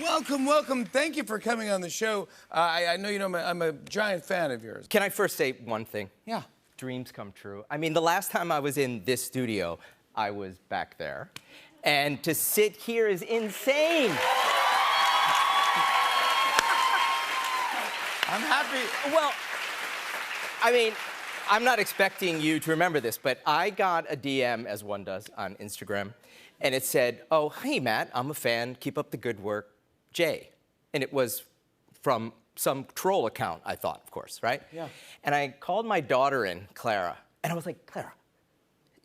Welcome, welcome. Thank you for coming on the show. I know you know I'm a giant fan of yours. Can I first say one thing? Yeah. Dreams come true. I mean, the last time I was in this studio, I was back there. And to sit here is insane. I'm happy. Well, I mean, I'm not expecting you to remember this, but I got a DM, as one does, on Instagram, and it said, "Oh, hey, Matt, I'm a fan. Keep up the good work, Jay." And it was from some troll account, I thought, of course, right? Yeah. And I called my daughter in, Clara, and I was like, "Clara,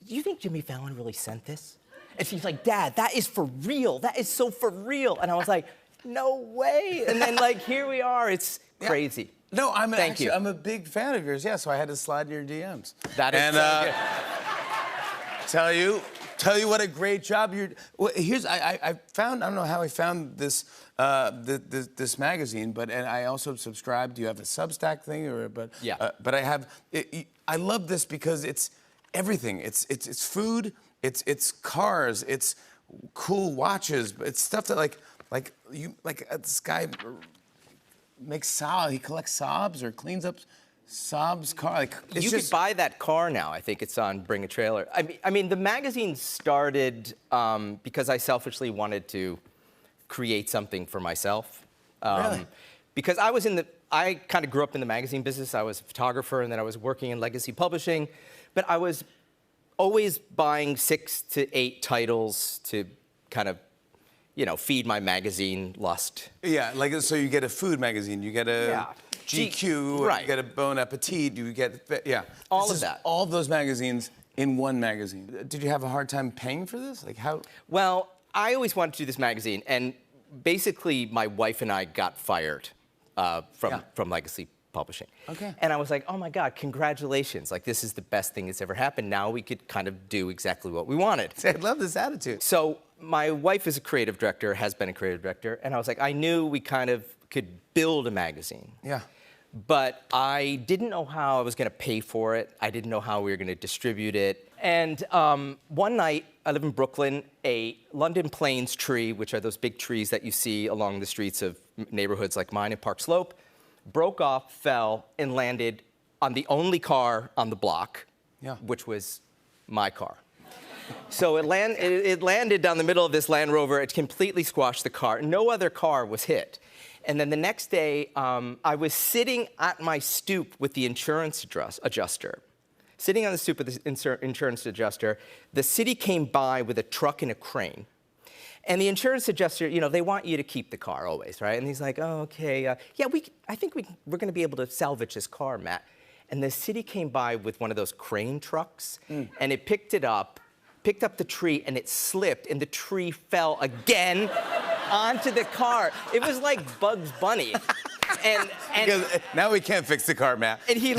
do you think Jimmy Fallon really sent this?" And she's like, "Dad, that is for real. That is so for real." And I was like, "No way." And then, like, here we are. It's crazy. No, I'm Thank you. I'm a big fan of yours. Yeah, so I had to slide in your DMs. That is so good. Tell you what a great job you're. Well, I found, I don't know how I found this this magazine, but and I also subscribe. Do you have a Substack thing or Yeah. But I have. I love this because it's everything. It's food. It's cars. It's cool watches. It's stuff that like this guy makes Saab. He collects Saabs or cleans up Saab's car. Like You could buy that car now. I think it's on Bring a Trailer. I mean, the magazine started because I selfishly wanted to create something for myself. Really? Because I kind of grew up in the magazine business. I was a photographer, and then I was working in legacy publishing. But I was always buying 6 to 8 titles to kind of, feed my magazine lust. Yeah, like so you get a food magazine, you get a GQ, right. you get a Bon Appetit, you get all of that. All of those magazines in one magazine. Did you have a hard time paying for this? Like how? Well, I always wanted to do this magazine, and basically my wife and I got fired from Legacy Publishing. Okay. And I was like, oh my God, congratulations. Like, this is the best thing that's ever happened. Now we could kind of do exactly what we wanted. I love this attitude. So my wife is a creative director, has been a creative director, and I was like, I knew we kind of could build a magazine. Yeah. But I didn't know how I was going to pay for it. I didn't know how we were going to distribute it. And one night, I live in Brooklyn, a London Plains tree, which are those big trees that you see along the streets of neighborhoods like mine in Park Slope, broke off, fell, and landed on the only car on the block, which was my car. So it landed down the middle of this Land Rover. It completely squashed the car. No other car was hit. And then the next day, I was sitting at my stoop with the insurance adjuster. Sitting on the stoop with the insurance adjuster, the city came by with a truck and a crane. And the insurance adjuster, they want you to keep the car always, right? And he's like, oh, okay, I think we're going to be able to salvage this car, Matt. And the city came by with one of those crane trucks, and it picked up the tree, and it slipped, and the tree fell again onto the car. It was like Bugs Bunny. And now we can't fix the car, Matt. And he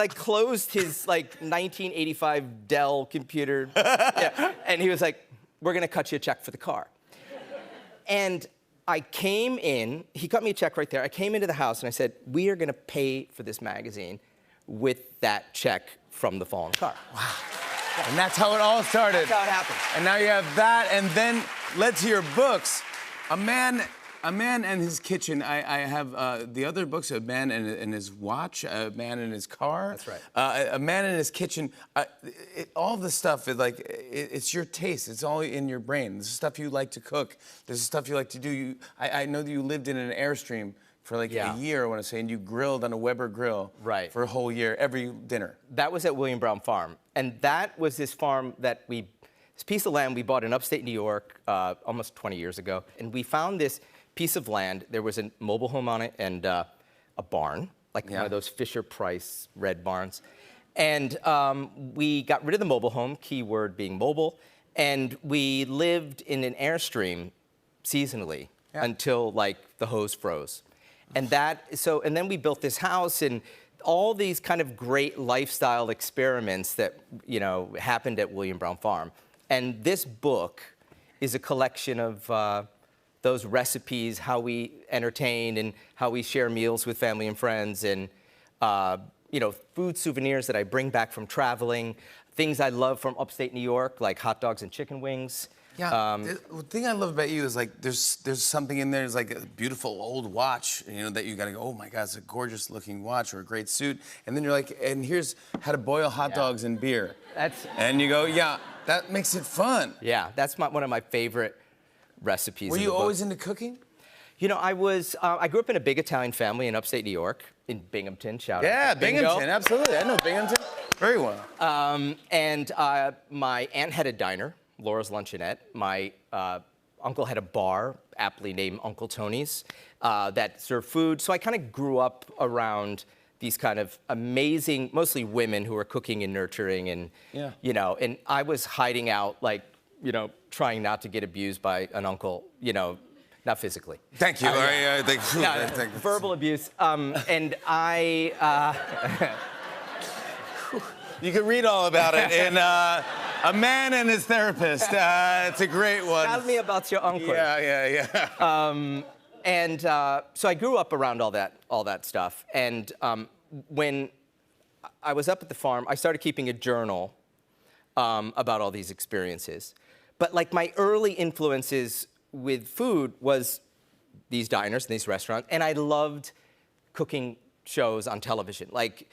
closed his 1985 Dell computer, and he was like, we're gonna cut you a check for the car. And I came in, he cut me a check right there. I came into the house and I said, we are gonna pay for this magazine with that check from the fallen car. Wow. And that's how it all started. That's how it happened. And now you have that, and then let's hear books. A Man and His Kitchen. I have the other books, A Man and His Watch, A Man and His Car. That's right. A Man and His Kitchen. All the stuff is it's your taste. It's all in your brain. This is stuff you like to cook. This is stuff you like to do. I know that you lived in an Airstream for a year, I want to say, and you grilled on a Weber grill for a whole year, every dinner. That was at William Brown Farm. And that was this farm this piece of land we bought in upstate New York almost 20 years ago. And we found this piece of land. There was a mobile home on it and a barn, one of those Fisher-Price red barns. And we got rid of the mobile home, keyword being mobile, and we lived in an Airstream seasonally until the hose froze. And then we built this house, and all these kind of great lifestyle experiments that happened at William Brown Farm. And this book is a collection of those recipes, how we entertain and how we share meals with family and friends, and food souvenirs that I bring back from traveling, things I love from upstate New York, like hot dogs and chicken wings. Yeah. The thing I love about you is like there's something in there. There's like a beautiful old watch, that you gotta go. Oh my God, it's a gorgeous looking watch or a great suit. And then you're like, and here's how to boil hot dogs and beer. And you go, yeah, that makes it fun. Yeah, that's one of my favorite recipes. Were you always into cooking? I grew up in a big Italian family in upstate New York, in Binghamton. Shout out. Yeah, to Bingo. Binghamton, absolutely. I know Binghamton very well. And my aunt had a diner, Laura's Luncheonette. My uncle had a bar, aptly named Uncle Tony's, that served food. So I kind of grew up around these kind of amazing, mostly women who were cooking and nurturing, and and I was hiding out, trying not to get abused by an uncle, not physically. Thank you. Thank you. Verbal abuse. And I. You can read all about it in A Man and His Therapist. It's a great one. Tell me about your uncle. Yeah. And so I grew up around all that stuff. And when I was up at the farm, I started keeping a journal about all these experiences. But like my early influences with food was these diners and these restaurants, and I loved cooking shows on television. Like,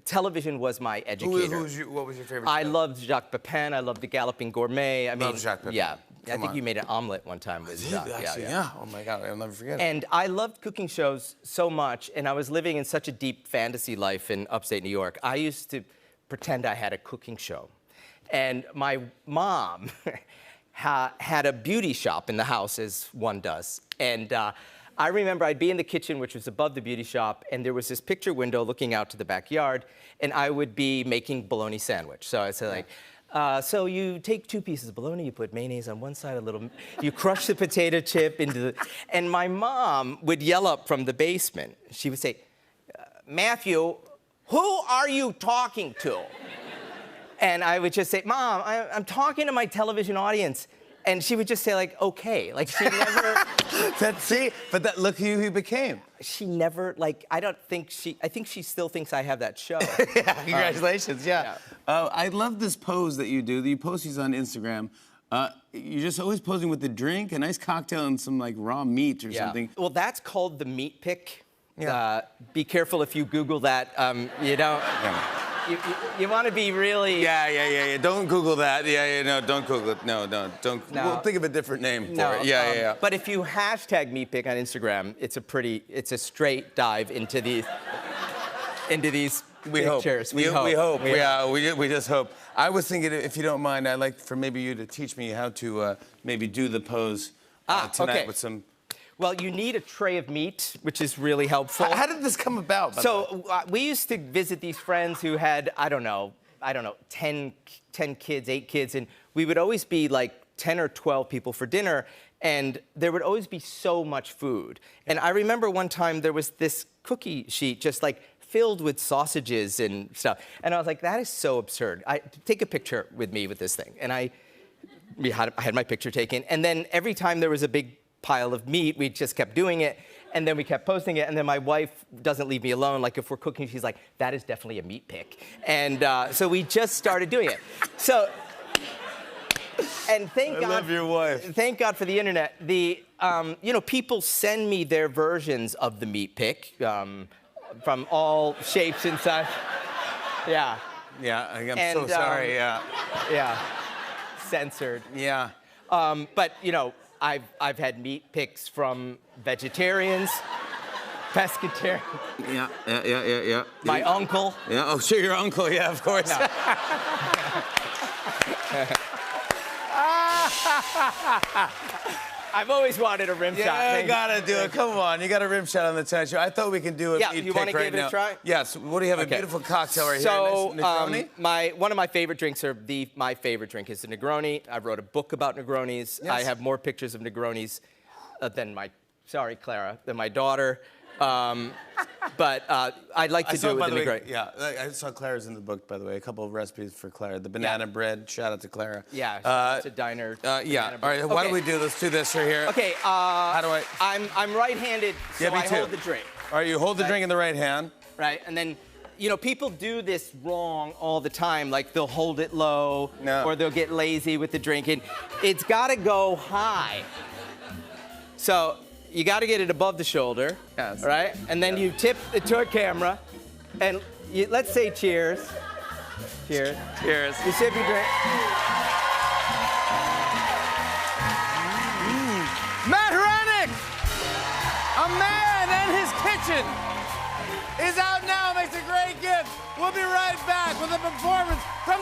television was my educator. What was your favorite I show? loved Jacques Pepin. I loved The Galloping Gourmet. Love Jacques Pepin. Yeah. I Come think on. you made an omelet one time with Jacques. Actually, yeah. Oh my God, I'll never forget it. And I loved cooking shows so much, and I was living in such a deep fantasy life in upstate New York. I used to pretend I had a cooking show. And my mom had a beauty shop in the house, as one does. And I remember I'd be in the kitchen, which was above the beauty shop, and there was this picture window looking out to the backyard, and I would be making bologna sandwich. So I'd say so you take 2 pieces of bologna, you put mayonnaise on one side, you crush the potato chip and my mom would yell up from the basement. She would say, Matthew, who are you talking to? And I would just say, Mom, I'm talking to my television audience. And she would just say, okay. Like, she never... But look who he became. She never, I think she still thinks I have that show. Yeah, congratulations, yeah. I love this pose that you do. You post these on Instagram. You're just always posing with the drink, a nice cocktail, and some, raw meat or something. Well, that's called the meat pick. Yeah. Be careful if you Google that. You don't... Yeah. You want to be really... Yeah. Don't Google that. No, don't Google it. No, don't. No. We'll think of a different name for it. Yeah. But if you hashtag meatpick on Instagram, it's a straight dive into these pictures. We hope. We just hope. I was thinking, if you don't mind, I'd like for maybe you to teach me how to maybe do the pose tonight with some... Well, you need a tray of meat, which is really helpful. How did this come about? We used to visit these friends who had, I don't know, 10 kids, 8 kids, and we would always be 10 or 12 people for dinner, and there would always be so much food. And I remember one time there was this cookie sheet just filled with sausages and stuff. And I was like, that is so absurd. Take a picture with me with this thing. And I had my picture taken, and then every time there was a big pile of meat, we just kept doing it, and then we kept posting it, and then my wife doesn't leave me alone. If we're cooking, she's like, that is definitely a meat pick. And so we just started doing it. So, and thank God. I love your wife. Thank God for the internet. People send me their versions of the meat pick from all shapes and sizes. Yeah. Yeah, I'm so sorry, yeah. Yeah, censored. Yeah. But, I've had meat picks from vegetarians, pescatarians. Yeah. My uncle. Yeah, oh, sure, your uncle, yeah, of course. No. I've always wanted a rim shot. Yeah, you gotta do it. Come on, you got a rim shot on the Tonight Show. I thought we could do a meat you pick want to right give it now. a try? Yes. What do you have? A beautiful cocktail right so, here. Nice Negroni? One of my favorite drinks my favorite drink is the Negroni. I wrote a book about Negronis. Yes. I have more pictures of Negronis than my daughter. But I'd like to do it with the Negroni. Yeah, I saw Clara's in the book, by the way. A couple of recipes for Clara. The banana bread. Shout out to Clara. Yeah, it's a diner. Yeah. All right. Why don't we do? Let's do this right here. Okay. How do I? I'm right-handed, so Yeah, me I too. hold the drink. All right. You hold the drink in the right hand. Right, and then you know, people do this wrong all the time. Like they'll hold it low, No. or they'll get lazy with the drinking. It's got to go high. So you got to get it above the shoulder, Yes. right? And then you tip it toward camera, and let's say cheers. Cheers. Cheers. You sip your drink. Matt Hranick, a man and his kitchen, is out now. Makes a great gift. We'll be right back with a performance from